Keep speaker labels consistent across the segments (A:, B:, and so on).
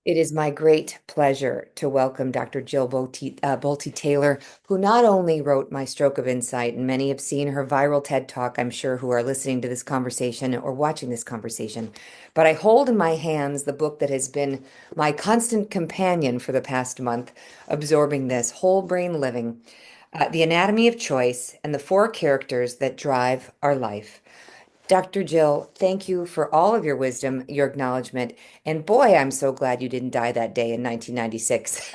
A: It is my great pleasure to welcome Dr. Jill Bolte Taylor, who not only wrote My Stroke of Insight, and many have seen her viral TED Talk, I'm sure, who are listening to this conversation or watching this conversation, but I hold in my hands the book that has been my constant companion for the past month, absorbing this whole brain living, The Anatomy of Choice and the Four Characters That Drive Our Life. Dr. Jill, thank you for all of your wisdom, your acknowledgement, and boy, I'm so glad you didn't die that day in 1996.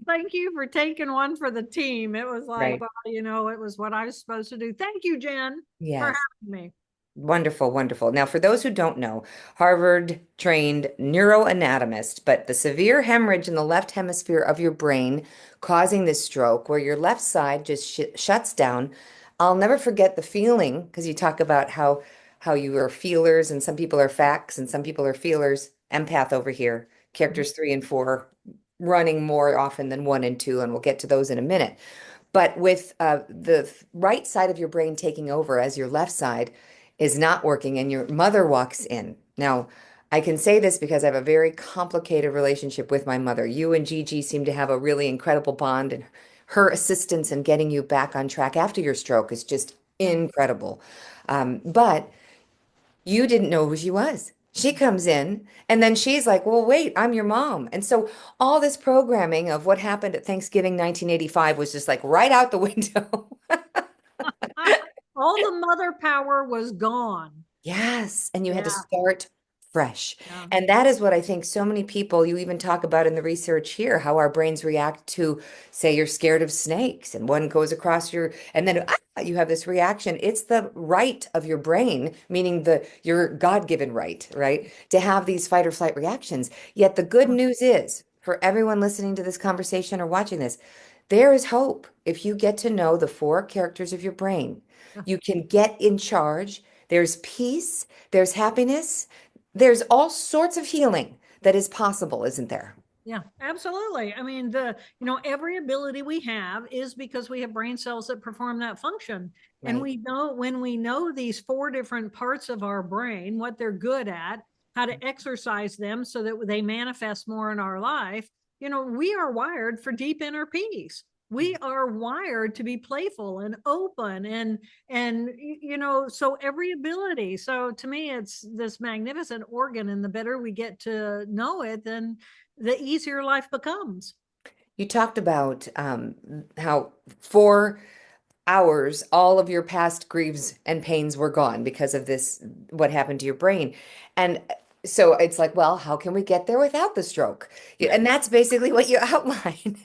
B: Thank you for taking one for the team. It was like,
A: Right.
B: well, it was what I was supposed to do. Thank you, Jen, for
A: Yes.
B: having me.
A: Wonderful, wonderful. Now, for those who don't know, Harvard trained neuroanatomist, but the severe hemorrhage in the left hemisphere of your brain causing this stroke, where your left side just shuts down. I'll never forget the feeling because you talk about how you are feelers and some people are facts and some people are feelers. Empath over here, characters three and four running more often than one and two, and we'll get to those in a minute. But with the right side of your brain taking over as your left side is not working and your mother walks in. Now, I can say this because I have a very complicated relationship with my mother. You and Gigi seem to have a really incredible bond, and her assistance in getting you back on track after your stroke is just incredible. But you didn't know who she was. She comes in and then she's like, well, wait, I'm your mom. And so all this programming of what happened at Thanksgiving 1985 was just like right out the window.
B: All the mother power was gone.
A: Yes. And you had to
B: Yeah,
A: start fresh.
B: yeah,
A: And that is what I think so many people, you even talk about in the research here, how our brains react to, say, you're scared of snakes and one goes across your, and then you have this reaction. It's the right of your brain, meaning your God-given right, right, to have these fight or flight reactions. Yet the good news is, for everyone listening to this conversation or watching this, there is hope. If you get to know the four characters of your brain,
B: yeah.
A: you can get in charge. There's peace, there's happiness, there's all sorts of healing that is possible, isn't there?
B: Yeah, absolutely. I mean, every ability we have is because we have brain cells that perform that function. And
A: Right.
B: we know when we know these four different parts of our brain, what they're good at, how to exercise them so that they manifest more in our life, we are wired for deep inner peace. We are wired to be playful and open so every ability. So to me, it's this magnificent organ, and the better we get to know it, then the easier life becomes.
A: You talked about how 4 hours, all of your past griefs and pains were gone because of this, what happened to your brain. And so it's like, well, how can we get there without the stroke? And that's basically what you outline.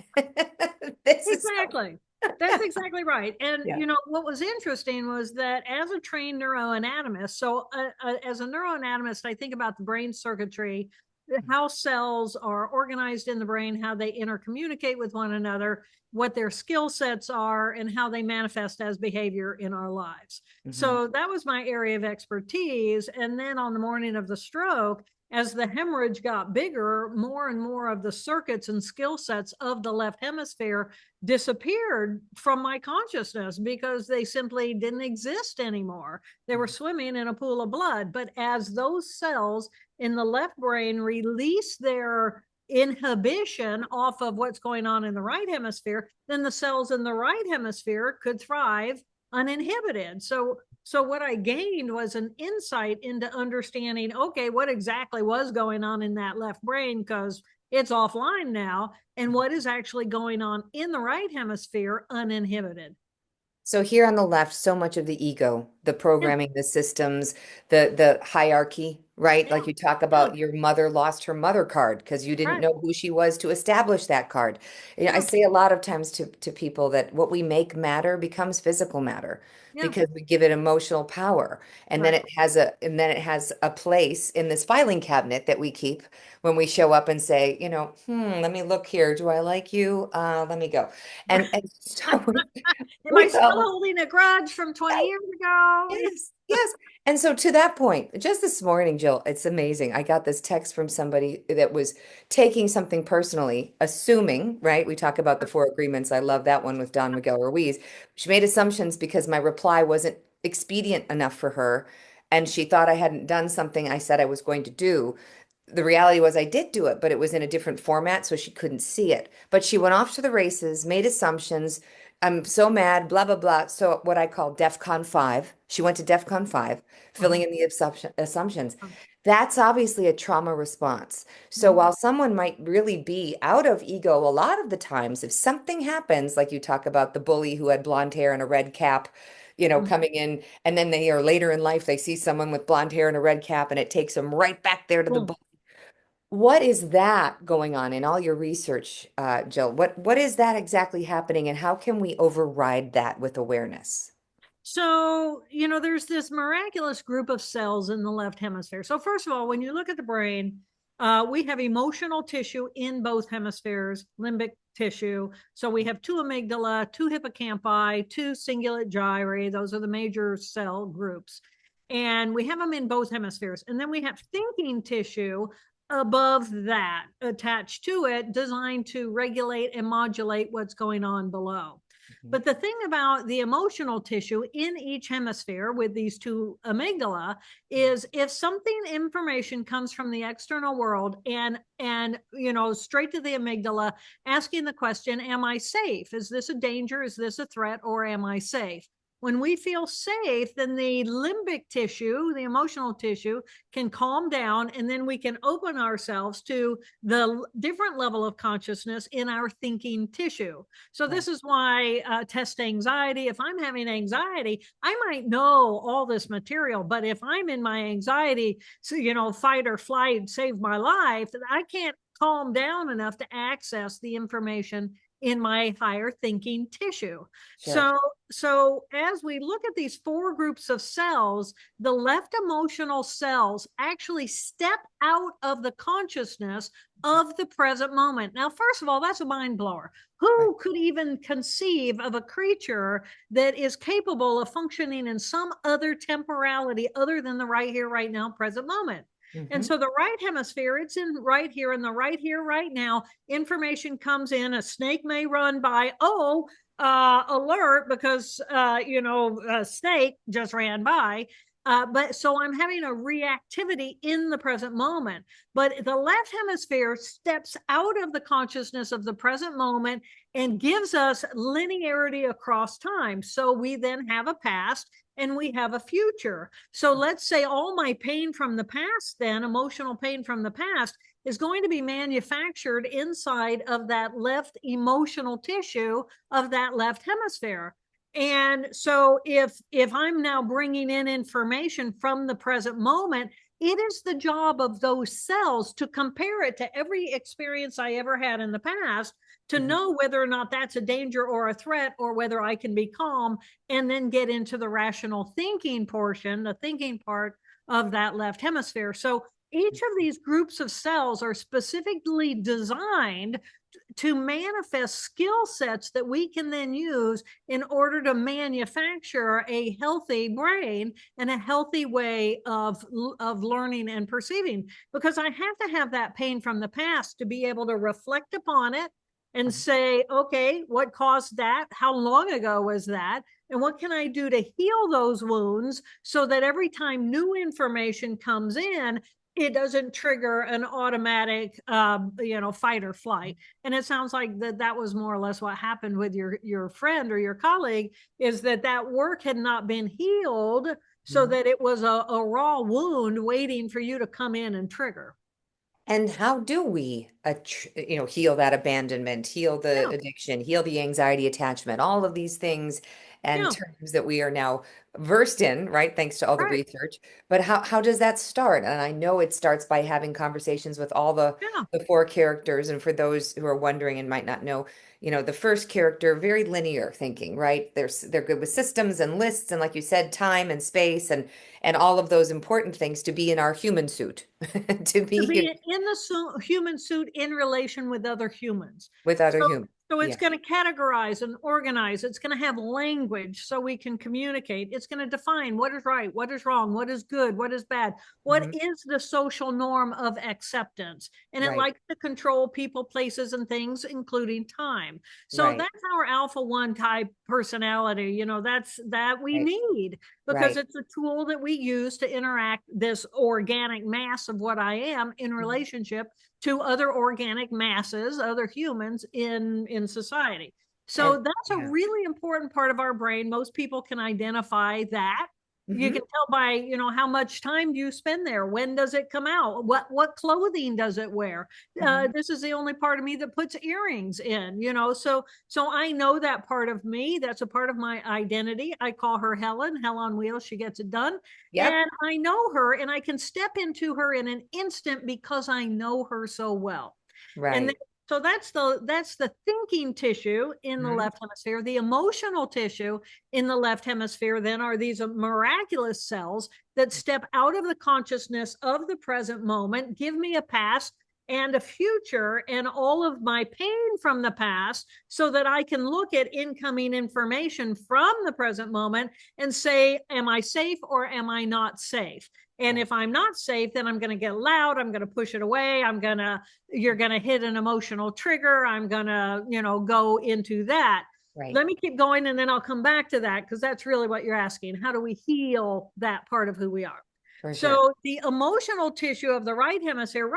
A: This is so,
B: Exactly. That's exactly right. And
A: yeah.
B: what was interesting was that as a trained neuroanatomist, as a neuroanatomist, I think about the brain circuitry, how cells are organized in the brain, how they intercommunicate with one another, what their skill sets are, and how they manifest as behavior in our lives.
A: Mhm.
B: So that was my area of expertise. And then on the morning of the stroke, as the hemorrhage got bigger, more and more of the circuits and skill sets of the left hemisphere disappeared from my consciousness because they simply didn't exist anymore. They were swimming in a pool of blood. But as those cells in the left brain release their inhibition off of what's going on in the right hemisphere, then the cells in the right hemisphere could thrive uninhibited. So what I gained was an insight into understanding, okay, what exactly was going on in that left brain because it's offline now, and what is actually going on in the right hemisphere uninhibited.
A: So here on the left, so much of the ego, the
B: Yeah,
A: programming, the systems, the hierarchy, right?
B: yeah,
A: Like you talk
B: yeah,
A: about your mother lost her mother card because you didn't
B: right.
A: know who she was to establish that card. You know, I
B: Yeah,
A: say a lot of times to people that what we make matter becomes physical matter
B: yeah,
A: because we give it emotional power. And then
B: right.
A: it has a place in this filing cabinet that we keep when we show up and say, let me look here. Do I like you? Let me go. And so
B: Am I
A: with
B: still
A: all
B: holding a grudge from 20 years ago?
A: yes, yes. And so to that point, just this morning, Jill, it's amazing. I got this text from somebody that was taking something personally, assuming, right? We talk about the four agreements. I love that one with Don Miguel Ruiz. She made assumptions because my reply wasn't expedient enough for her. and she thought I hadn't done something I said I was going to do. The reality was I did do it, but it was in a different format, so she couldn't see it. But she went off to the races, made assumptions. I'm so mad, blah, blah, blah. So what I call DEFCON 5. She went to DEFCON 5, filling
B: Uh-huh.
A: in the assumptions.
B: Uh-huh.
A: That's obviously a trauma response. So
B: Mhm.
A: while someone might really be out of ego, a lot of the times, if something happens, like you talk about the bully who had blonde hair and a red cap,
B: Mhm.
A: coming in, and then they are later in life, they see someone with blonde hair and a red cap, and it takes them right back there to the
B: Boom.
A: bully. What is that going on in all your research, Jill? What is that exactly happening, and how can we override that with awareness?
B: So, there's this miraculous group of cells in the left hemisphere. So, first of all, when you look at the brain, we have emotional tissue in both hemispheres, limbic tissue. So, we have two amygdala, two hippocampi, two cingulate gyri. Those are the major cell groups. And we have them in both hemispheres. And then we have thinking tissue above that attached to it, designed to regulate and modulate what's going on below.
A: Mhm.
B: But the thing about the emotional tissue in each hemisphere with these two amygdala is if something information comes from the external world and straight to the amygdala asking the question, am I safe? Is this a danger? Is this a threat? Or am I safe? When we feel safe, then the limbic tissue, the emotional tissue, can calm down, and then we can open ourselves to the different level of consciousness in our thinking tissue. So
A: Right.
B: this is why test anxiety. If I'm having anxiety, I might know all this material, but if I'm in my anxiety, so fight or flight, save my life, I can't calm down enough to access the information in my higher thinking tissue.
A: Sure.
B: So as we look at these four groups of cells, the left emotional cells actually step out of the consciousness of the present moment. Now, first of all, that's a mind blower.
A: Right.
B: Who could even conceive of a creature that is capable of functioning in some other temporality other than the right here, right now, present moment? And
A: Hmm.
B: so the right hemisphere, it's in right here, in the right here, right now. Information comes in. A snake may run by. Oh, alert, because a snake just ran by. But so I'm having a reactivity in the present moment. But the left hemisphere steps out of the consciousness of the present moment and gives us linearity across time. So we then have a past and we have a future. So let's say all my pain from the past, then emotional pain from the past, is going to be manufactured inside of that left emotional tissue of that left hemisphere. And so if I'm now bringing in information from the present moment, it is the job of those cells to compare it to every experience I ever had in the past to
A: Hmm.
B: know whether or not that's a danger or a threat, or whether I can be calm, and then get into the rational thinking portion, the thinking part of that left hemisphere. So each of these groups of cells are specifically designed to manifest skill sets that we can then use in order to manufacture a healthy brain and a healthy way of learning and perceiving. Because I have to have that pain from the past to be able to reflect upon it and say, okay, what caused that? How long ago was that? And what can I do to heal those wounds so that every time new information comes in, it doesn't trigger an automatic, fight or flight. And it sounds like that was more or less what happened with your friend or your colleague, is that work had not been healed, so
A: Hmm.
B: that it was a raw wound waiting for you to come in and trigger.
A: And how do we, heal that abandonment, heal the
B: Yeah,
A: addiction, heal the anxiety attachment, all of these things and
B: yeah,
A: terms that we are now versed in, right? Thanks to all the
B: right,
A: research. But how does that start? And I know it starts by having conversations with all
B: yeah,
A: the four characters. And for those who are wondering and might not know, the first character, very linear thinking, right? They're good with systems and lists, and like you said, time and space and all of those important things to be in our human suit, to
B: to
A: be
B: be in the human suit in relation with other humans.
A: with other
B: So,
A: humans.
B: So it's
A: Yeah.
B: going to categorize and organize. It's going to have language so we can communicate. It's going to define what is right, what is wrong, what is good, what is bad, what
A: Hmm.
B: is the social norm of acceptance. And it
A: Right.
B: likes to control people, places, and things, including time. So
A: Right.
B: that's our alpha one type personality. That's that we
A: Right.
B: need, because
A: Right.
B: it's a tool that we use to interact this organic mass of what I am in
A: Mhm.
B: relationship to other organic masses, other humans in society.
A: And
B: So that's a
A: yeah.
B: really important part of our brain. Most people can identify that. You
A: Hmm.
B: can tell by, how much time do you spend there? When does it come out? What clothing does it wear?
A: Hmm.
B: This is the only part of me that puts earrings in, so I know that part of me. That's a part of my identity. I call her Helen, Hell on Wheels. She gets it done.
A: Yep.
B: And I know her, and I can step into her in an instant because I know her so well. And then,
A: Right.
B: so that's the thinking tissue in the
A: Hmm.
B: left hemisphere. The emotional tissue in the left hemisphere then are these miraculous cells that step out of the consciousness of the present moment, give me a past and a future and all of my pain from the past, so that I can look at incoming information from the present moment and say, am I safe or am I not safe? And
A: Right.
B: if I'm not safe, then I'm going to get loud. I'm going to push it away. You're going to hit an emotional trigger. I'm going to, go into that.
A: Right.
B: Let me keep going and then I'll come back to that, because that's really what you're asking. How do we heal that part of who we are?
A: For sure.
B: So the emotional tissue of the right hemisphere,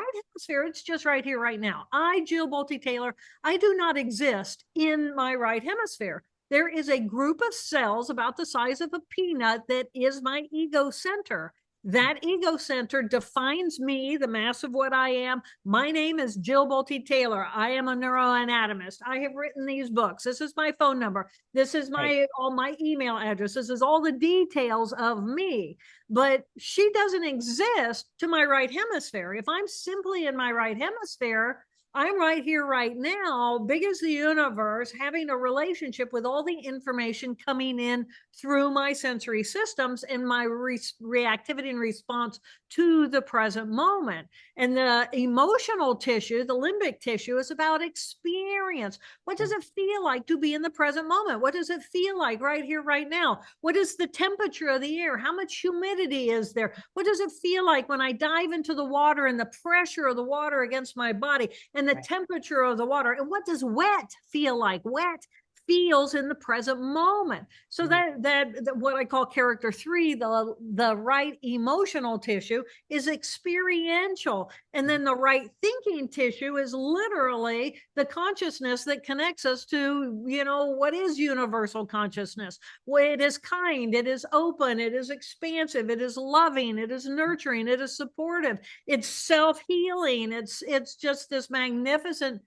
B: it's just right here, right now. Jill Bolte Taylor, I do not exist in my right hemisphere. There is a group of cells about the size of a peanut that is my ego center. That ego center defines me, the mass of what I am. My name is Jill Bolte Taylor. I am a neuroanatomist. I have written these books. This is my phone number. This is
A: Right.
B: all my email address. This is all the details of me. But she doesn't exist to my right hemisphere. If I'm simply in my right hemisphere, I'm right here, right now, big as the universe, having a relationship with all the information coming in through my sensory systems and my reactivity and response to the present moment. And the emotional tissue, the limbic tissue, is about experience. What does it feel like to be in the present moment? What does it feel like right here, right now? What is the temperature of the air? How much humidity is there? What does it feel like when I dive into the water and the pressure of the water against my body and the
A: Right.
B: temperature of the water? And what does wet feel like? Wet feels in the present moment. So
A: Mhm.
B: that what I call character 3, the right emotional tissue, is experiential. And then the right thinking tissue is literally the consciousness that connects us to, what is universal consciousness. Well, it is kind, it is open, it is expansive, it is loving, it is nurturing, it is supportive, it's self-healing. It's just this magnificent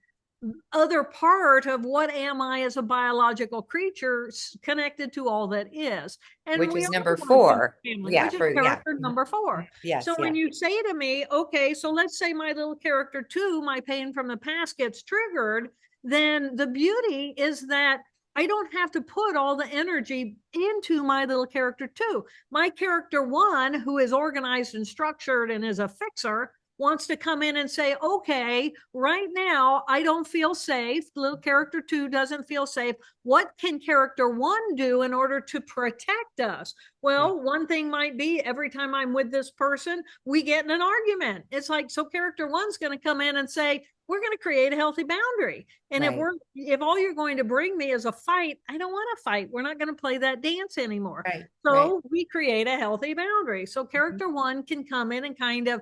B: other part of what am I as a biological creature connected to all that is. And
A: Which
B: we
A: is
B: are
A: number
B: one human
A: four.
B: family,
A: Yeah.
B: which is
A: For yeah.
B: character
A: Mhm.
B: number 4.
A: Yes.
B: So
A: Yeah.
B: when you say to me, okay, so let's say my little character 2, my pain from the past, gets triggered, then the beauty is that I don't have to put all the energy into my little character 2. My character 1, who is organized and structured and is a fixer, wants to come in and say, okay, right now, I don't feel safe. Little character 2 doesn't feel safe. What can character 1 do in order to protect us?
A: Right.
B: Well, one thing might be every time I'm with this person, we get in an argument. It's like, so character 1's going to come in and say, we're going to create a healthy boundary. And
A: Right.
B: if all you're going to bring me is a fight, I don't want to fight. We're not going to play that dance anymore.
A: Right. Right.
B: So we create a healthy boundary. So
A: Mhm.
B: character 1 can come in and kind of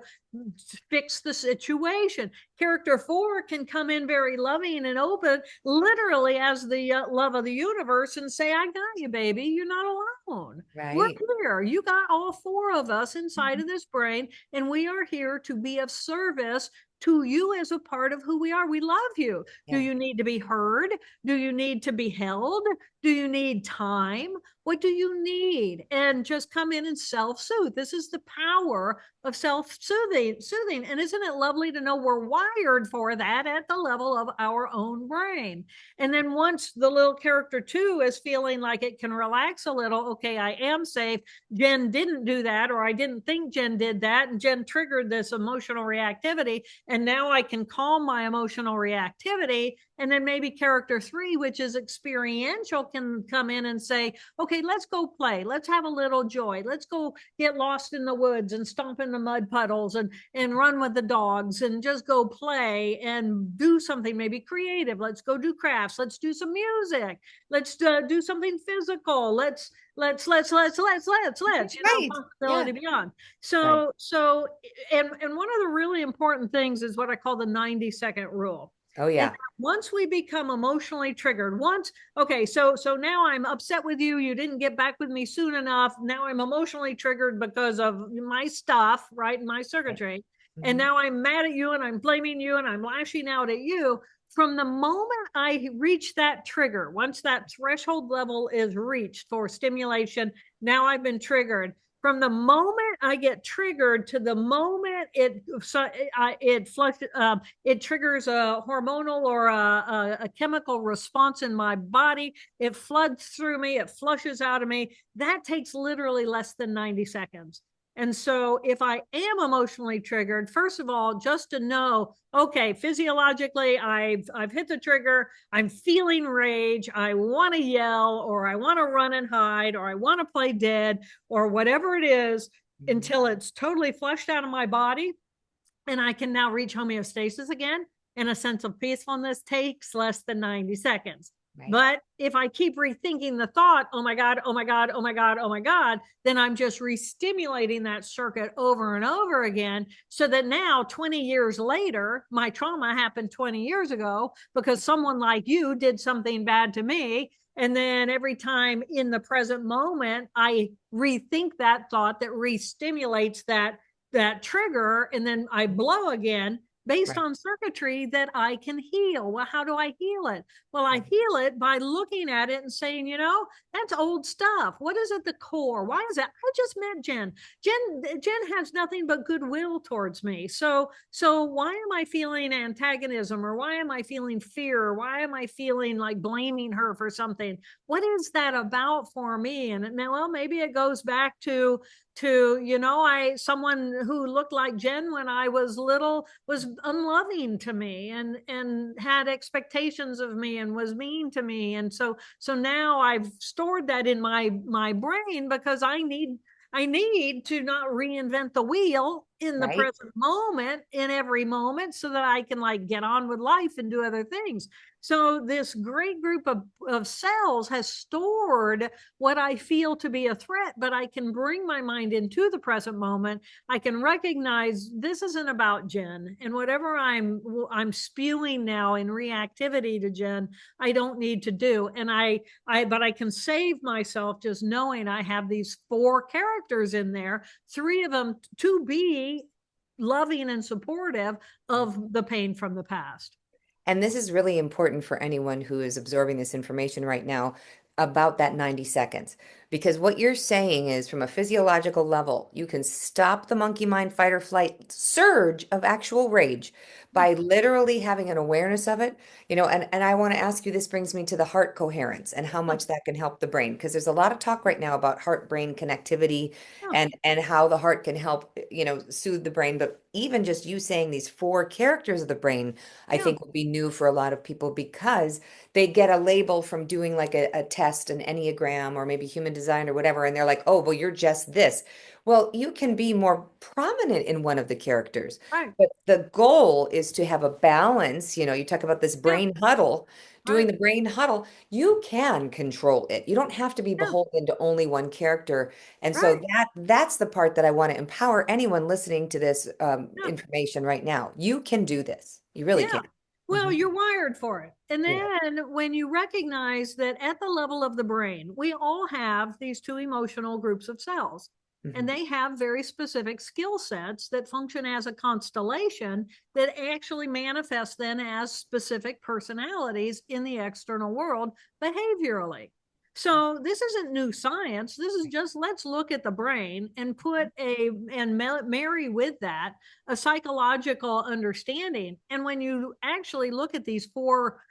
B: fix the situation. Character 4 can come in very loving and open, literally as the love of the universe, and say, I got you, baby. You're not alone. We're
A: Right.
B: here. You got all 4 of us inside
A: Mhm.
B: of this brain, and we are here to be of service to you as a part of who we are. We love you. Do
A: Yeah.
B: you need to be heard? Do you need to be held? Do you need time? What do you need? And just come in and self-soothe. This is the power of self-soothing. And isn't it lovely to know we're wired for that at the level of our own brain? And then once the little character 2 is feeling like it can relax a little, okay, I am safe. Jen didn't do that, or I didn't think Jen did that, and Jen triggered this emotional reactivity. And now I can calm my emotional reactivity. And then maybe character 3, which is experiential, can come in and say, okay, let's go play. Let's have a little joy. Let's go get lost in the woods and stomp in the mud puddles and run with the dogs and just go play and do something maybe creative. Let's go do crafts. Let's do some music. Let's do something physical. Let's,
A: Right. Yeah.
B: possibility beyond.
A: Right.
B: And one of the really important things is what I call the 90-second rule.
A: Oh,
B: And
A: yeah.
B: once we become emotionally triggered, okay, so now I'm upset with you. You didn't get back with me soon enough. Now I'm emotionally triggered because of my stuff, right? My
A: Right.
B: circuitry. And
A: Mhm.
B: now I'm mad at you and I'm blaming you and I'm lashing out at you. From the moment I reach that trigger, once that threshold level is reached for stimulation, now I've been triggered. From the moment I get triggered to the moment it triggers a hormonal or a chemical response in my body. It floods through me. It flushes out of me. That takes literally less than 90 seconds. And so if I am emotionally triggered, first of all, just to know, okay, physiologically, I've hit the trigger. I'm feeling rage. I want to yell, or I want to run and hide, or I want to play dead, or whatever it is,
A: Mhm.
B: until it's totally flushed out of my body and I can now reach homeostasis again. And a sense of peacefulness takes less than 90 seconds.
A: Right.
B: But if I keep rethinking the thought, oh my God, oh my God, oh my God, oh my God, then I'm just re-stimulating that circuit over and over again. So that now, 20 years later, my trauma happened 20 years ago because someone like you did something bad to me. And then every time in the present moment, I rethink that thought that re-stimulates that trigger, and then I blow again based
A: Right.
B: on circuitry that I can heal. Well, how do I heal it? Well, I
A: Right.
B: heal it by looking at it and saying, that's old stuff. What is at the core? Why is that? I just met Jen. Jen has nothing but goodwill towards me. So why am I feeling antagonism, or why am I feeling fear? Or why am I feeling like blaming her for something? What is that about for me? And now, well, maybe it goes back to I someone who looked like Jen when I was little was unloving to me and had expectations of me and was mean to me. And so now I've stored that in my brain because I need to not reinvent the wheel in the
A: Right.
B: present moment, in every moment, so that I can like get on with life and do other things. So this great group of cells has stored what I feel to be a threat, but I can bring my mind into the present moment. I can recognize this isn't about Jen, and whatever I'm spewing now in reactivity to Jen, I don't need to do. And but I can save myself just knowing I have these 4 characters in there, 3 of them to be loving and supportive of the pain from the past.
A: And this is really important for anyone who is absorbing this information right now about that 90 seconds. Because what you're saying is, from a physiological level, you can stop the monkey mind fight or flight surge of actual rage by literally having an awareness of it. And I want to ask you, this brings me to the heart coherence and how much that can help the brain. Because there's a lot of talk right now about heart-brain connectivity
B: Yeah,
A: and how the heart can help, soothe the brain. But even just you saying these 4 characters of the brain, I
B: yeah,
A: think will be new for a lot of people because they get a label from doing like a test, an Enneagram or maybe human design or whatever, and they're like, oh, well, you're just this. Well, you can be more prominent in one of the characters,
B: right.
A: but the goal is to have a balance. You talk about this
B: Yeah,
A: brain huddle, doing
B: right.
A: the brain huddle, you can control it. You don't have to be
B: Yeah,
A: beholden to only one character. And so
B: right.
A: that's the part that I want to empower anyone listening to this
B: Yeah,
A: information right now. You can do this. You really
B: yeah.
A: can.
B: Well,
A: Mhm.
B: you're wired for it. And
A: Yeah.
B: then when you recognize that at the level of the brain, we all have these 2 emotional groups of cells, and
A: Mhm.
B: they have very specific skill sets that function as a constellation that actually manifest then as specific personalities in the external world behaviorally. So this isn't new science. This is just, let's look at the brain and marry with that a psychological understanding. And when you actually look at these 4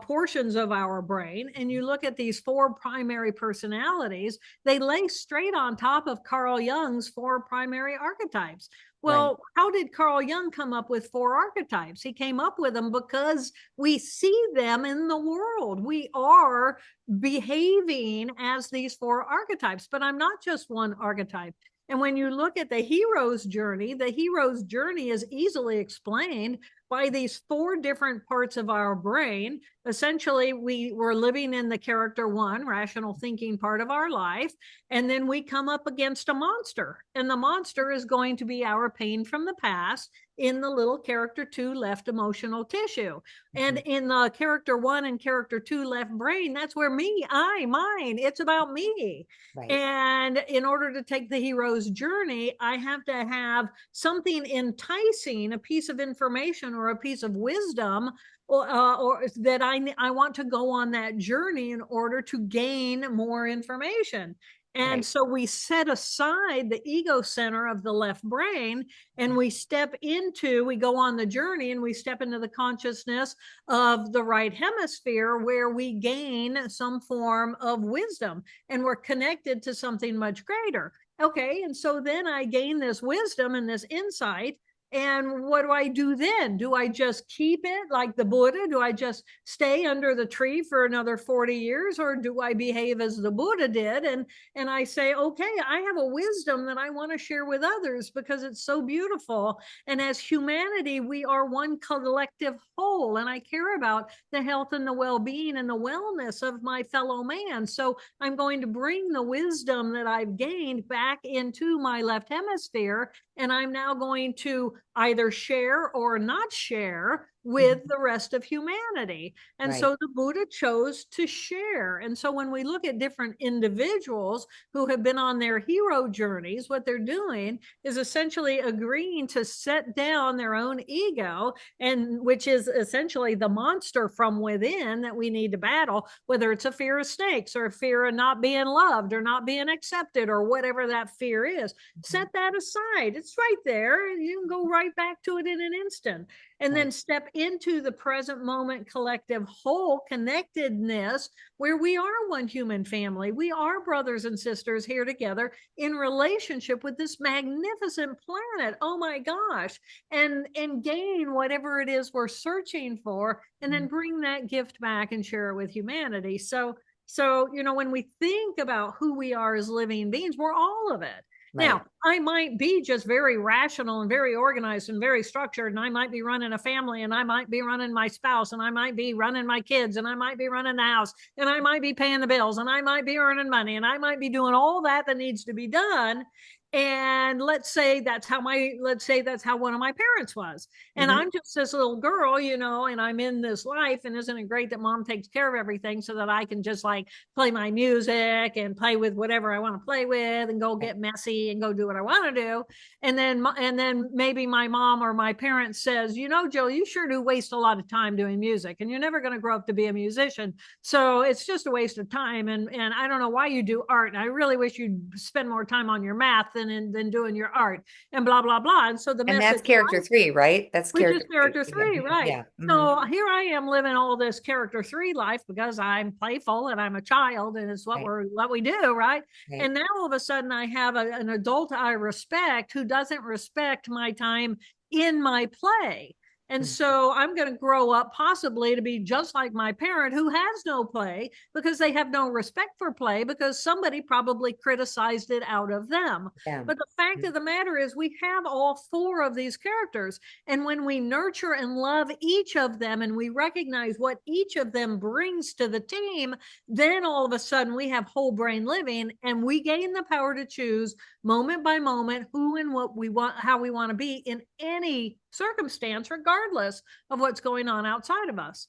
B: portions of our brain, and you look at these four primary personalities, they lay straight on top of Carl Jung's four primary archetypes.
A: Right.
B: Well, how did Carl Jung come up with four archetypes? He came up with them because we see them in the world. We are behaving as these four archetypes, but I'm not just one archetype. And when you look at the hero's journey is easily explained by these four different parts of our brain. Essentially, we were living in the character one, rational thinking part of our life, and then we come up against a monster. And the monster is going to be our pain from the past in the little character two left emotional tissue. And in the character one and character two left brain, that's where mine, it's about me.
A: Right.
B: And in order to take the hero's journey, I have to have something enticing, a piece of information or a piece of wisdom, or that I want to go on that journey in order to gain more information. And
A: Right.
B: so we set aside the ego center of the left brain and we go on the journey and we step into the consciousness of the right hemisphere where we gain some form of wisdom and we're connected to something much greater. Okay, and so then I gain this wisdom and this insight. And what do I do then? Do I just keep it like the Buddha? Do I just stay under the tree for another 40 years? Or do I behave as the Buddha did? And I say, okay, I have a wisdom that I want to share with others because it's so beautiful. And as humanity, we are one collective whole. And I care about the health and the well-being and the wellness of my fellow man. So I'm going to bring the wisdom that I've gained back into my left hemisphere. And I'm now going to either share or not share with the rest of humanity. And
A: Right.
B: so the Buddha chose to share. And so when we look at different individuals who have been on their hero journeys, what they're doing is essentially agreeing to set down their own ego, and which is essentially the monster from within that we need to battle, whether it's a fear of snakes or a fear of not being loved or not being accepted or whatever that fear is. Set that aside. It's right there. You can go right back to it in an instant. And then
A: Right.
B: step into the present moment collective whole connectedness where we are one human family. We are brothers and sisters here together in relationship with this magnificent planet. Oh my gosh. And gain whatever it is we're searching for and then bring that gift back and share it with humanity. So, when we think about who we are as living beings, we're all of it.
A: Right.
B: Now, I might be just very rational and very organized and very structured, and I might be running a family, and I might be running my spouse, and I might be running my kids, and I might be running the house, and I might be paying the bills, and I might be earning money, and I might be doing all that needs to be done. And let's say that's how one of my parents was. And
A: Mm-hmm.
B: I'm just this little girl, and I'm in this life. And isn't it great that mom takes care of everything so that I can just like play my music and play with whatever I want to play with and go
A: Right.
B: get messy and go do what I want to do. And then maybe my mom or my parents says, Jill, you sure do waste a lot of time doing music and you're never going to grow up to be a musician. So it's just a waste of time. And I don't know why you do art. And I really wish you'd spend more time on your math than doing your art and blah, blah, blah. And so the
A: And that's
B: message,
A: character three, right? That's
B: which is
A: character three.
B: character three, right?
A: Yeah.
B: So here I am living all this character three life because I'm playful and I'm a child and it's
A: Right.
B: what we do, right?
A: Right.
B: And now all of a sudden I have an adult I respect who doesn't respect my time in my play. And
A: Mhm.
B: so I'm going to grow up possibly to be just like my parent who has no play because they have no respect for play because somebody probably criticized it out of them.
A: Yeah.
B: But the fact of the matter is, we have all four of these characters. And when we nurture and love each of them and we recognize what each of them brings to the team, then all of a sudden we have whole brain living and we gain the power to choose moment by moment who and what we want, how we want to be in any circumstance, regardless of what's going on outside of us.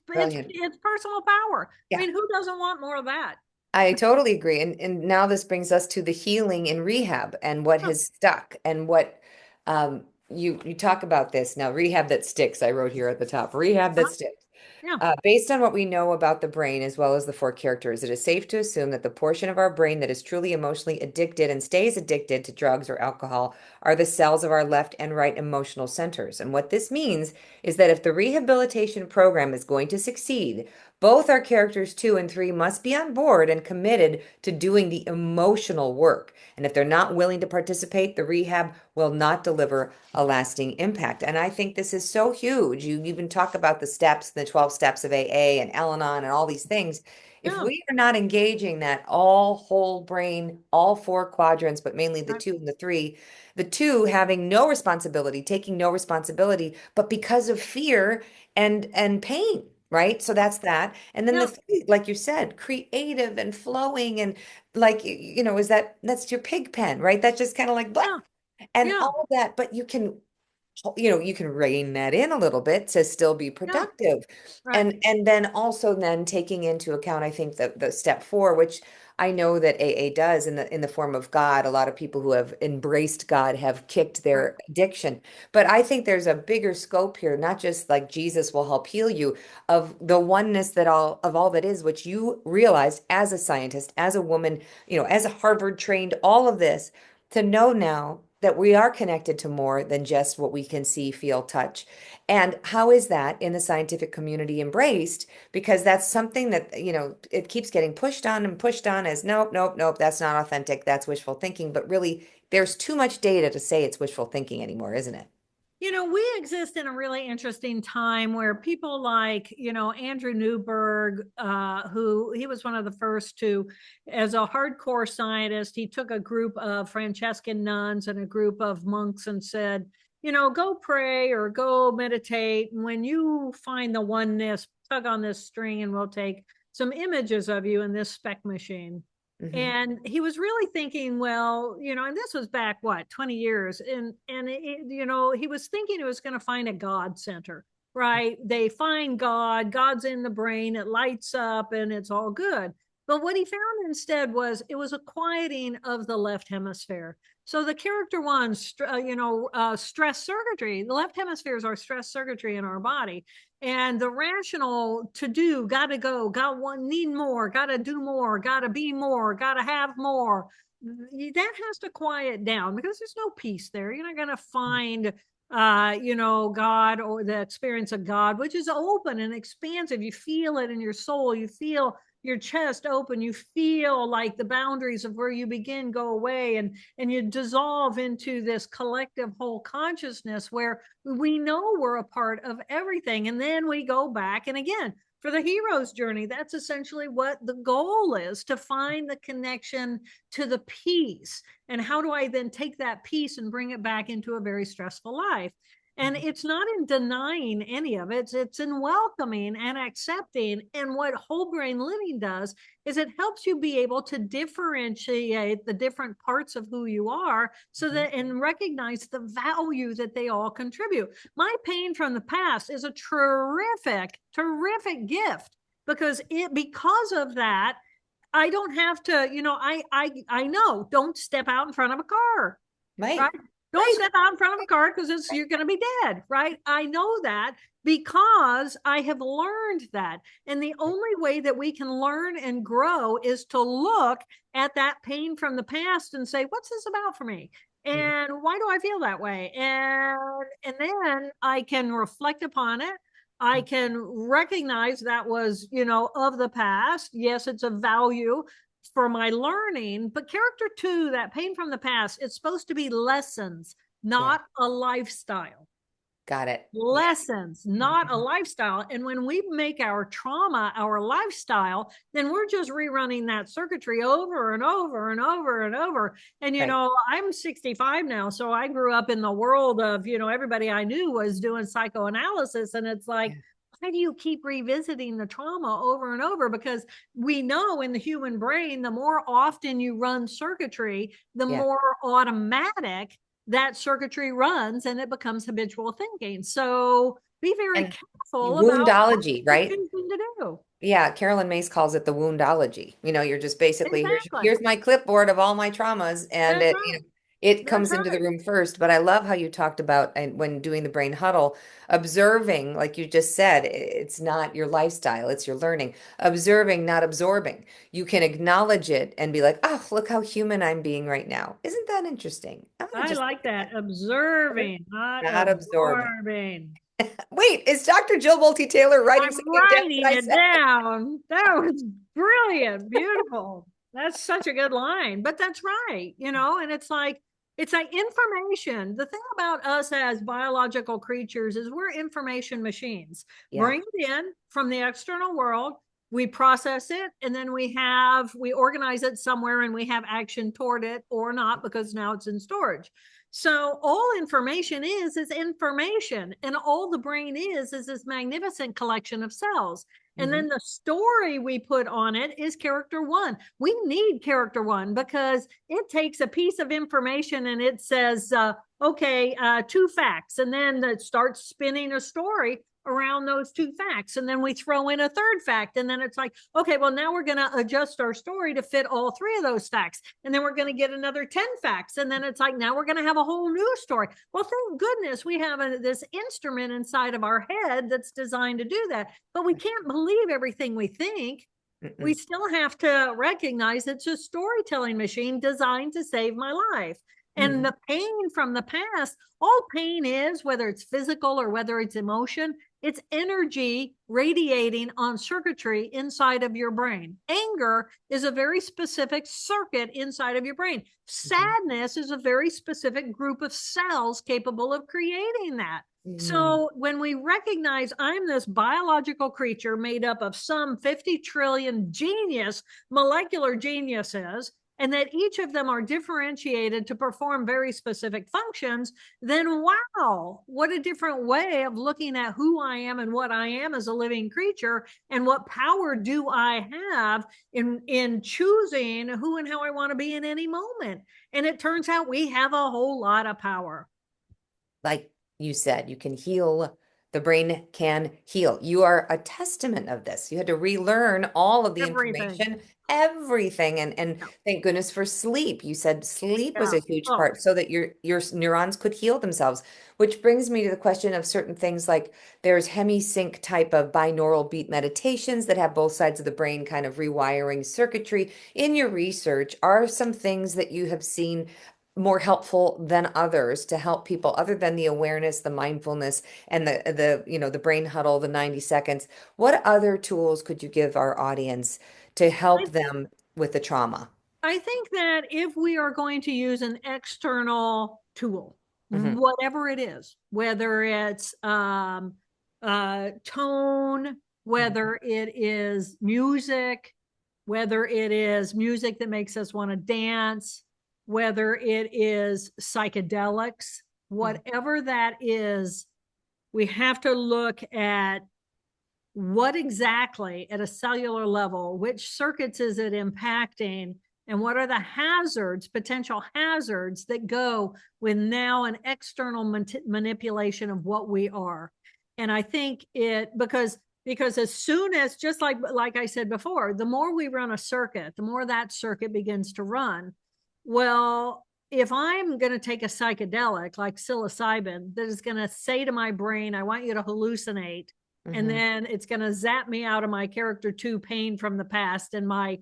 A: Brilliant.
B: It's personal power. I
A: Yeah.
B: mean, who doesn't want more of that?
A: I totally agree. And now this brings us to the healing in rehab and what has stuck and what you talk about this. Now, rehab that sticks, I wrote here at the top, rehab that
B: Huh?
A: sticks.
B: Yeah.
A: Based on what we know about the brain as well as the four characters, it is safe to assume that the portion of our brain that is truly emotionally addicted and stays addicted to drugs or alcohol are the cells of our left and right emotional centers. And what this means is that if the rehabilitation program is going to succeed, both our characters 2 and 3 must be on board and committed to doing the emotional work. And if they're not willing to participate, the rehab will not deliver a lasting impact. And I think this is so huge. You even talk about the steps, the 12 steps of AA and Al-Anon and all these things. If
B: Yeah.
A: we are not engaging that all whole brain, all four quadrants, but mainly the
B: Right.
A: 2 and the 3, the two having no responsibility, taking no responsibility, but because of fear and pain, right? So that's that. And then the
B: Yeah.
A: three, like you said, creative and flowing and like is that's your pig pen, right? That's just kind of like blah
B: Yeah.
A: and
B: Yeah.
A: all of that, but you can rein that in a little bit to still be
B: Yeah.
A: productive.
B: Right.
A: And then also then taking into account, I think that the step 4, which I know that AA does in the form of God, a lot of people who have embraced God have kicked
B: Right.
A: their addiction. But I think there's a bigger scope here, not just like Jesus will help heal you, of the oneness that all that is, which you realized as a scientist, as a woman, as a Harvard trained, all of this to know now that we are connected to more than just what we can see, feel, touch. And how is that in the scientific community embraced? Because that's something that, it keeps getting pushed on as nope, nope, nope, that's not authentic, that's wishful thinking. But really, there's too much data to say it's wishful thinking anymore, isn't it?
B: We exist in a really interesting time where people like, Andrew Newberg, who he was one of the first to, as a hardcore scientist, he took a group of Franciscan nuns and a group of monks and said, go pray or go meditate. And when you find the oneness, tug on this string and we'll take some images of you in this spec machine.
A: Hmm.
B: And he was really thinking, well, and this was back what, 20 years, he was thinking he was going to find a God center, right? They find God's in the brain, it lights up and it's all good. But what he found instead was it was a quieting of the left hemisphere. So the character one, stress circuitry, the left hemisphere is our stress circuitry in our body. And the rational to do, gotta go, got one, need more, gotta do more, gotta be more, gotta have more. That has to quiet down because there's no peace there. You're not going to find God or the experience of God, which is open and expansive. You feel it in your soul. You feel your chest open. You feel like the boundaries of where you begin go away, and you dissolve into this collective whole consciousness where we know we're a part of everything. And then we go back. And again, for the hero's journey, that's essentially what the goal is, to find the connection to the peace. And how do I then take that peace and bring it back into a very stressful life? And it's not in denying any of it, it's in welcoming and accepting. And what whole brain living does is it helps you be able to differentiate the different parts of who you are, so
A: Hmm.
B: that and recognize the value that they all contribute. My pain from the past is a terrific gift, because of that, I don't have to, I know, don't step out in front of a car, right?
A: Right.
B: Don't
A: Right.
B: step out in front of a car because you're going to be dead, right? I know that because I have learned that. And the only way that we can learn and grow is to look at that pain from the past and say, what's this about for me?
A: Mhm.
B: And why do I feel that way? And then I can reflect upon it. I can recognize that was, of the past. Yes, it's a value for my learning. But character 2, that pain from the past, it's supposed to be lessons,
A: Yeah.
B: not a lifestyle.
A: Got it. Yeah.
B: Lessons, not a
A: Mhm.
B: lifestyle. And when we make our trauma our lifestyle, then we're just rerunning that circuitry over and over and over and over. And,
A: Right.
B: I'm 65 now. So I grew up in the world of, everybody I knew was doing psychoanalysis. And it's like,
A: Yeah.
B: why do you keep revisiting the trauma over and over? Because we know in the human brain, the more often you run circuitry, the
A: Yeah.
B: more automatic that circuitry runs and it becomes habitual thinking. So be very
A: And
B: careful about what
A: woundology,
B: you're
A: right?
B: choosing to do.
A: Yeah, Carolyn Mace calls it the woundology. You're just basically,
B: Exactly.
A: here's my clipboard of all my traumas, and
B: That's
A: it,
B: right.
A: It
B: That's
A: comes into the
B: right.
A: room first, but I love how you talked about and when doing the brain huddle, observing, like you just said, it's not your lifestyle, it's your learning. Observing, not absorbing. You can acknowledge it and be like, oh, look how human I'm being right now. Isn't that interesting? I'm gonna
B: I
A: just
B: like that. Observing, not
A: not absorbing.
B: absorbing.
A: Wait, is Dr. Jill Bolte Taylor writing
B: I'm
A: something down that
B: writing
A: I
B: it
A: said?
B: down. That was brilliant. Beautiful. That's such a good line. But that's right, and it's like information. The thing about us as biological creatures is we're information machines.
A: Yeah.
B: Bring it in from the external world, we process it, and then we organize it somewhere and we have action toward it or not because now it's in storage. So all information is information, and all the brain is this magnificent collection of cells. And
A: Hmm.
B: then the story we put on it is character one. We need character one because it takes a piece of information and it says, okay, two facts, and then it starts spinning a story around those two facts. And then we throw in a third fact. And then it's like, okay, well, now we're going to adjust our story to fit all three of those facts. And then we're going to get another 10 facts. And then it's like, now we're going to have a whole new story. Well, thank goodness we have this instrument inside of our head that's designed to do that. But we can't believe everything we think. We
A: Mm-mm.
B: still have to recognize it's a storytelling machine designed to save my life. And
A: Mhm.
B: the pain from the past, all pain is, whether it's physical or whether it's emotion, it's energy radiating on circuitry inside of your brain. Anger is a very specific circuit inside of your brain.
A: Mhm.
B: Sadness is a very specific group of cells capable of creating that.
A: Mhm.
B: So when we recognize I'm this biological creature made up of some 50 trillion molecular geniuses, and that each of them are differentiated to perform very specific functions, then wow, what a different way of looking at who I am and what I am as a living creature, and what power do I have in choosing who and how I want to be in any moment. And it turns out we have a whole lot of power.
A: Like you said, you can heal. The brain can heal. You are a testament of this. You had to relearn all of the
B: Everything.
A: information, everything, and
B: Yeah.
A: thank goodness for sleep. You said sleep was
B: Yeah.
A: a huge
B: Oh,
A: part so that your neurons could heal themselves, which brings me to the question of certain things like there's hemisync type of binaural beat meditations that have both sides of the brain kind of rewiring circuitry. In your research, are some things that you have seen more helpful than others to help people other than the awareness, the mindfulness, and the brain huddle, the 90 seconds? What other tools could you give our audience to help
B: I think
A: them with the trauma?
B: I think that if we are going to use an external tool,
A: Hmm.
B: whatever it is, whether it's tone,
A: Hmm.
B: whether it is music, whether it is music that makes us want to dance, whether it is psychedelics, whatever that is, we have to look at what exactly at a cellular level, which circuits is it impacting, and what are the hazards, potential hazards that go with now an external manipulation of what we are. And I think it because as soon as, just like I said before, the more we run a circuit, the more that circuit begins to run. Well, if I'm going to take a psychedelic like psilocybin that is going to say to my brain, I want you to hallucinate, and
A: Hmm.
B: then it's going to zap me out of my character two pain from the past and my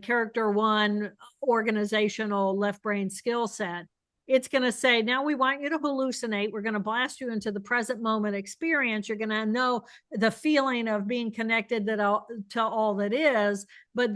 B: character one organizational left brain skill set. It's going to say, now we want you to hallucinate, we're going to blast you into the present moment experience, you're going to know the feeling of being connected to all that is. But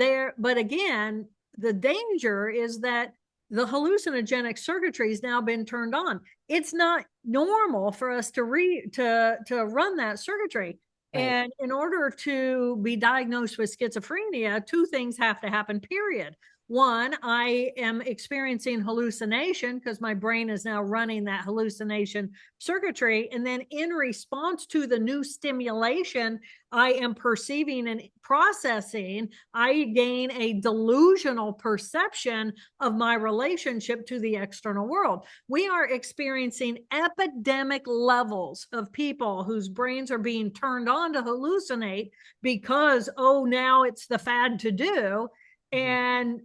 B: again, the danger is that the hallucinogenic circuitry has now been turned on. It's not normal for us to run that circuitry.
A: Right.
B: And in order to be diagnosed with schizophrenia, two things have to happen, period. One, I am experiencing hallucination because my brain is now running that hallucination circuitry. And then in response to the new stimulation I am perceiving and processing, I gain a delusional perception of my relationship to the external world. We are experiencing epidemic levels of people whose brains are being turned on to hallucinate because, oh, now it's the fad to do.
A: Mhm.
B: And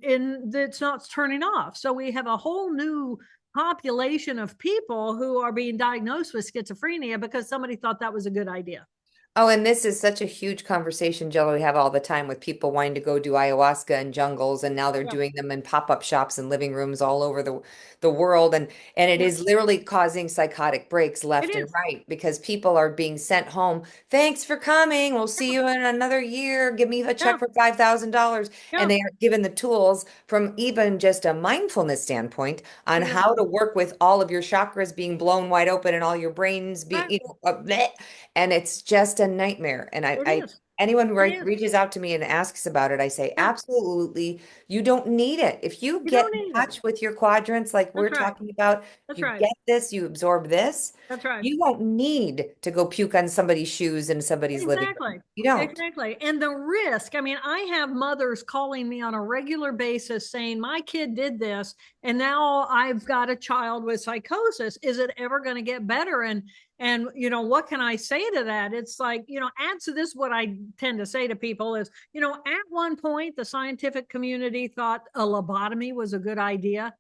B: it's not turning off. So we have a whole new population of people who are being diagnosed with schizophrenia because somebody thought that was a good idea.
A: Oh, and this is such a huge conversation, Jill, we have all the time with people wanting to go do ayahuasca in jungles, and now they're
B: Yeah,
A: doing them in pop-up shops and living rooms all over the world, and it
B: yeah,
A: is literally causing psychotic breaks
B: it
A: left and
B: is.
A: right because people are being sent home. Thanks for coming. We'll see you in another year. Give me a
B: Yeah,
A: check for $5,000. And
B: yeah,
A: they aren't given the tools from even just a mindfulness standpoint on how to
B: exactly.
A: work with all of your chakras being blown wide open and all your brains being,
B: Right.
A: bleh, and it's just a nightmare. And
B: It
A: I
B: is.
A: anyone
B: It is.
A: reaches out to me and asks about it, I say,
B: Yeah,
A: absolutely, you don't need it. If you
B: you
A: get
B: don't
A: in
B: need it.
A: touch with your quadrants like we're
B: That's right.
A: talking about,
B: That's
A: you
B: right.
A: get this, you absorb this,
B: That's right.
A: you won't need to go puke on somebody's shoes in somebody's living room.
B: Exactly.
A: You don't.
B: Exactly. And the risk, I mean, I have mothers calling me on a regular basis saying, my kid did this, and now I've got a child with psychosis. Is it ever going to get better? And what can I say to that? It's like, add to this what I tend to say to people is, at one point the scientific community thought a lobotomy was a good idea.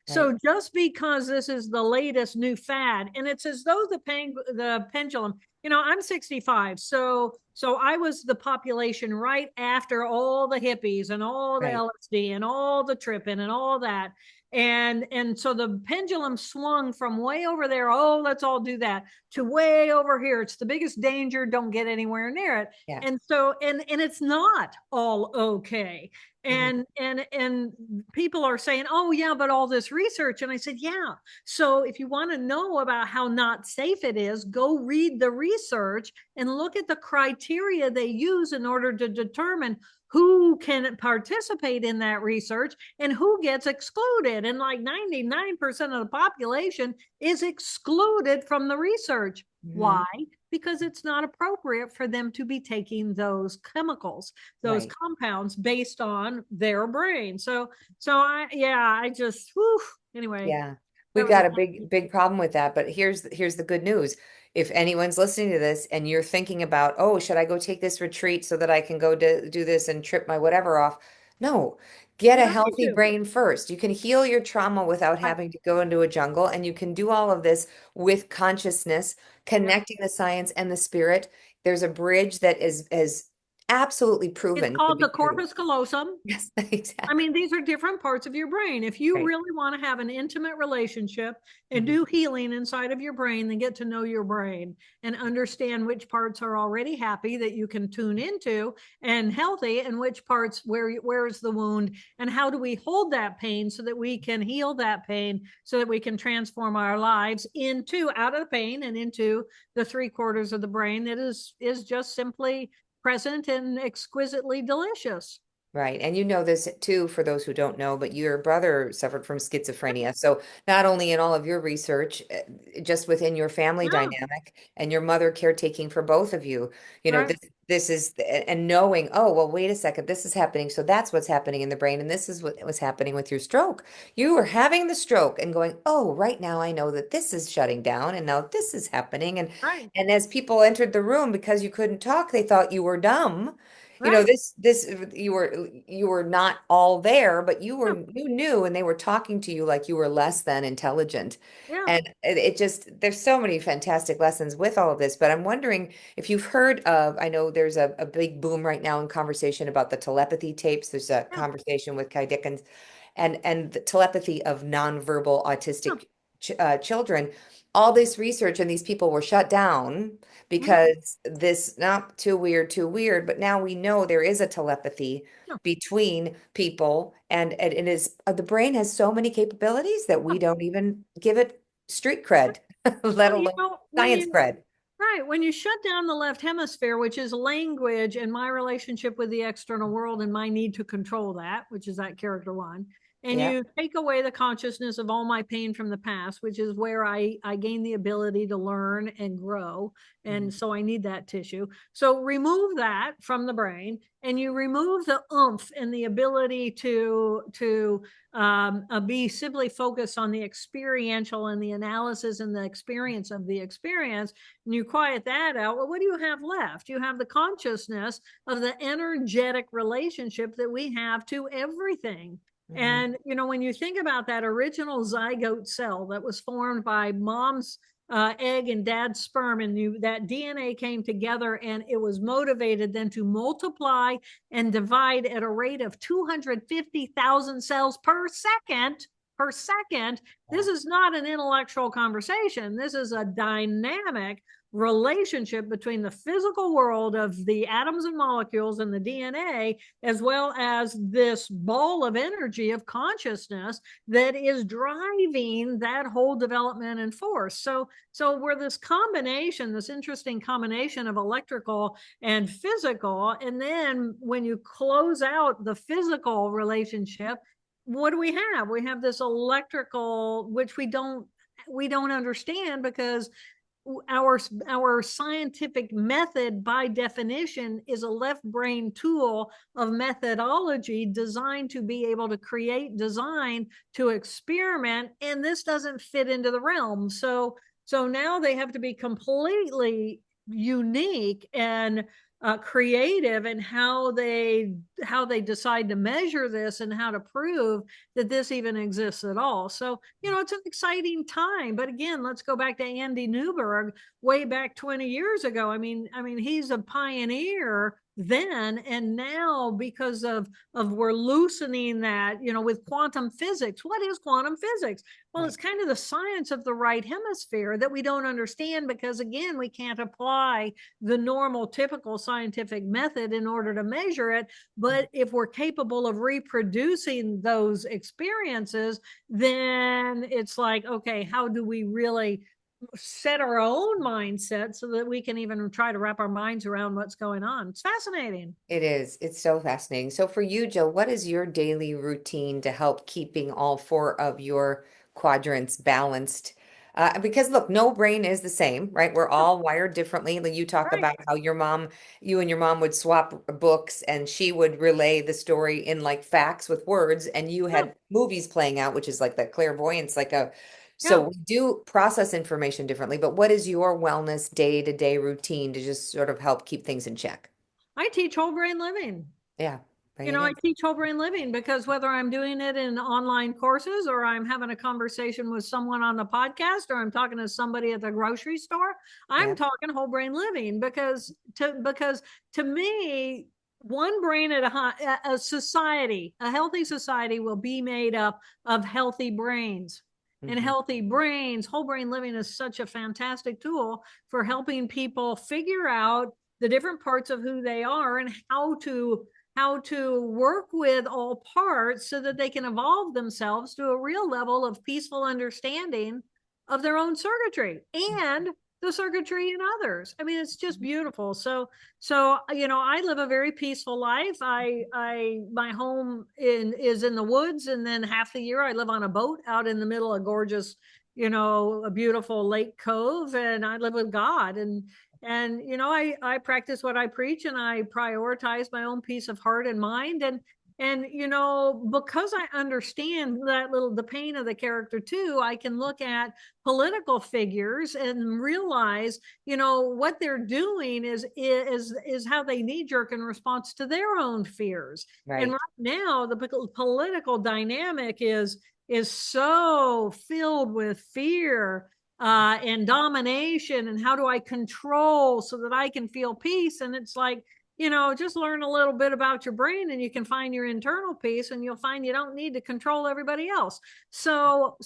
A: Right.
B: So just because this is the latest new fad, and it's as though the pendulum, I'm 65, so I was the population right after all the hippies and all the
A: Right.
B: LSD and all the tripping and all that. And so the pendulum swung from way over there, oh, let's all do that, to way over here. It's the biggest danger, don't get anywhere near it.
A: Yeah.
B: And so and it's not all okay.
A: Mhm.
B: And people are saying, oh yeah, but all this research. And I said, yeah. So if you want to know about how not safe it is, go read the research and look at the criteria they use in order to determine who can participate in that research and who gets excluded. And like 99% of the population is excluded from the research.
A: Mhm.
B: Why? Because it's not appropriate for them to be taking those chemicals, those
A: Right.
B: compounds based on their brain. I just, whew, anyway,
A: Yeah.
B: that
A: We've
B: was a
A: got a big problem with that, but here's the good news. If anyone's listening to this and you're thinking about, "Oh, should I go take this retreat so that I can go do this and trip my whatever off?" No. Get
B: you
A: a
B: don't need
A: healthy
B: to.
A: brain first. You can heal your trauma without
B: Right.
A: having to go into a jungle, and you can do all of this with consciousness,
B: Yeah.
A: connecting the science and the spirit. There's a bridge that is absolutely
B: It's
A: proven to
B: called
A: be
B: the
A: true.
B: corpus callosum.
A: Yes,
B: I
A: exactly.
B: mean, these are different parts of your brain. If you
A: Right.
B: really want to have an intimate relationship and
A: Mhm.
B: do healing inside of your brain, then get to know your brain and understand which parts are already happy that you can tune into and healthy, and which parts where is the wound, and how do we hold that pain so that we can heal that pain, so that we can transform our lives into out of the pain and into the three-quarters of the brain that is just simply present and exquisitely delicious.
A: Right. And you know this too, for those who don't know, but your brother suffered from schizophrenia. So not only in all of your research, just within your family
B: Yeah,
A: dynamic and your mother caretaking for both of you,
B: right.
A: this is, and knowing, oh, well, wait a second, this is happening. So that's what's happening in the brain. And this is what was happening with your stroke. You were having the stroke and going, oh, right now I know that this is shutting down and now this is happening.
B: Right,
A: And as people entered the room because you couldn't talk, they thought you were dumb.
B: right.
A: This you were not all there, but
B: Yeah,
A: you knew, and they were talking to you like you were less than intelligent.
B: yeah,
A: And it just, there's so many fantastic lessons with all of this, but I'm wondering if you've heard of, I know there's a big boom right now in conversation about the telepathy tapes. There's a
B: yeah,
A: conversation with Kai Dickens and the telepathy of nonverbal
B: yeah.
A: autistic children. All this research and these people were shut down
B: Mhm.
A: because this, not too weird, but now we know there is a telepathy
B: Yeah,
A: between people, and it is the brain has so many capabilities that
B: yeah.
A: we don't even give it street cred, let
B: Well,
A: alone science cred.
B: when you shut down the left hemisphere, which is language and my relationship with the external world and my need to control that, which is that character one, and
A: Yeah.
B: you take away the consciousness of all my pain from the past, which is where I gain the ability to learn and grow.
A: Mhm.
B: And so I need that tissue. So remove that from the brain, and you remove the oomph and the ability to be simply focused on the experiential and the analysis and the experience of the experience, and you quiet that out. Well, what do you have left? You have the consciousness of the energetic relationship that we have to everything.
A: Hmm.
B: And, when you think about that original zygote cell that was formed by mom's egg and dad's sperm, and that DNA came together and it was motivated then to multiply and divide at a rate of 250,000 cells per second. Per second. This
A: Yeah.
B: is not an intellectual conversation. This is a dynamic relationship between the physical world of the atoms and molecules and the DNA, as well as this ball of energy of consciousness that is driving that whole development and force. So we're this combination, this interesting combination of electrical and physical. And then when you close out the physical relationship, what do we have? We have this electrical, which we don't understand, because our scientific method by definition is a left brain tool of methodology designed to be able to create design, to experiment, and this doesn't fit into the realm. So now they have to be completely unique and creative in how they decide to measure this and how to prove that this even exists at all. So, it's an exciting time. But again, let's go back to Andy Newberg way back 20 years ago. I mean, he's a pioneer then, and now, because of we're loosening that, with quantum physics. What is quantum physics? Well,
A: Right.
B: it's kind of the science of the right hemisphere that we don't understand, because again, we can't apply the normal typical scientific method in order to measure it. But if we're capable of reproducing those experiences, then it's like, okay, how do we really set our own mindset so that we can even try to wrap our minds around what's going on? It's fascinating.
A: It is. It's so fascinating. So for you, Jill, what is your daily routine to help keeping all four of your quadrants balanced? Because look, no brain is the same, right? We're all wired differently. Like you talk
B: Right.
A: about how you and your mom would swap books and she would relay the story in like facts with words, and you
B: Yeah.
A: had movies playing out, which is like the clairvoyance, so
B: Yeah.
A: we do process information differently, but what is your wellness day-to-day routine to just sort of help keep things in check?
B: I teach whole brain living.
A: Yeah, bring
B: You
A: it
B: know, I
A: in.
B: teach whole brain living because whether I'm doing it in online courses, or I'm having a conversation with someone on the podcast, or I'm talking to somebody at the grocery store, I'm
A: Yeah,
B: talking whole brain living, because to me, one brain at a society, a healthy society will be made up of healthy brains. And
A: hmm,
B: healthy brains, whole brain living is such a fantastic tool for helping people figure out the different parts of who they are, and how to work with all parts so that they can evolve themselves to a real level of peaceful understanding of their own circuitry and the circuitry in others. I mean, it's just beautiful. So I live a very peaceful life. My home is in the woods, and then half the year I live on a boat out in the middle of gorgeous, a beautiful lake cove, and I live with God. And I practice what I preach, and I prioritize my own peace of heart and mind. And because I understand the pain of the character too, I can look at political figures and realize, what they're doing is how they knee jerk in response to their own fears. And right
A: right.
B: now, the political dynamic is so filled with fear and domination, and how do I control so that I can feel peace. And it's like, just learn a little bit about your brain and you can find your internal peace, and you'll find you don't need to control everybody else. So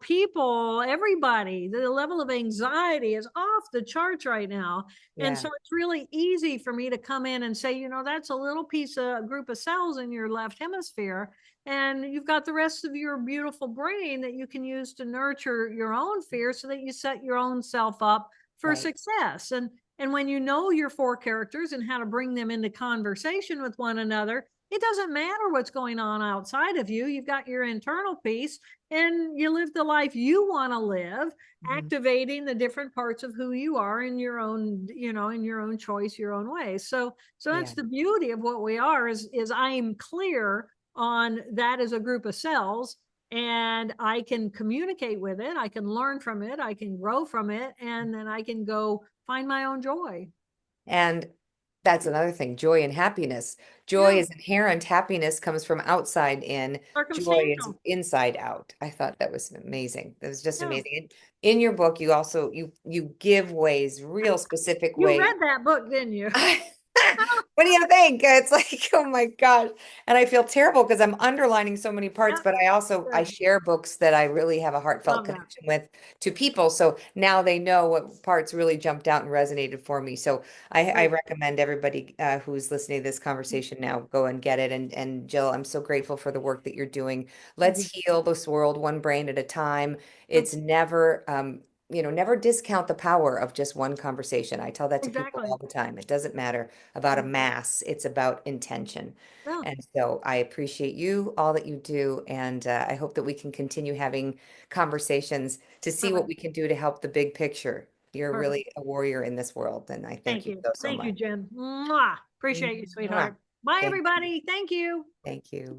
B: people, everybody, the level of anxiety is off the charts right now. And
A: Yeah,
B: so it's really easy for me to come in and say, that's a little piece of a group of cells in your left hemisphere, and you've got the rest of your beautiful brain that you can use to nurture your own fear so that you set your own self up for
A: right.
B: success. And when you know your four characters and how to bring them into conversation with one another, it doesn't matter what's going on outside of you. You've got your internal peace, and you live the life you want to live,
A: Mhm.
B: activating the different parts of who you are in your own, in your own choice, your own way. So
A: Yeah.
B: that's the beauty of what we are, is I am clear on that as a group of cells, and I can communicate with it, I can learn from it, I can grow from it, and then I can go find my own joy.
A: And That's another thing, joy and happiness.
B: Yeah,
A: Joy is inherent, happiness comes from outside in, joy is
B: circumstantial.
A: inside out. I thought that was amazing. That was just
B: Yeah.
A: amazing. And in your book, you also you give ways, real specific
B: You
A: ways.
B: read that book, didn't you?
A: What do you think? It's like, oh my gosh. And I feel terrible because I'm underlining so many parts,
B: Yeah,
A: but I
B: good.
A: share books that I really have a heartfelt
B: Love that.
A: connection with to people. So now they know what parts really jumped out and resonated for me. So I
B: Great.
A: recommend everybody who's listening to this conversation now go and get it. And Jill, I'm so grateful for the work that you're doing.
B: Thank
A: Let's
B: you.
A: heal this world one brain at a time.
B: Yeah,
A: It's never never discount the power of just one conversation. I tell that to people
B: exactly.
A: all the time. It doesn't matter about a
B: Yeah.
A: mass, it's about intention.
B: Yeah.
A: And so I appreciate you, all that you do, and I hope that we can continue having conversations to see what
B: Perfect.
A: we can do to help the big picture. You're
B: Perfect.
A: really a warrior in this world, and I thank
B: Thank
A: you
B: you.
A: so, so
B: Thank you,
A: much.
B: Jen. Mwah. Appreciate you,
A: Mwah.
B: sweetheart. Bye,
A: Thank you.
B: everybody. Thank you.
A: Thank you.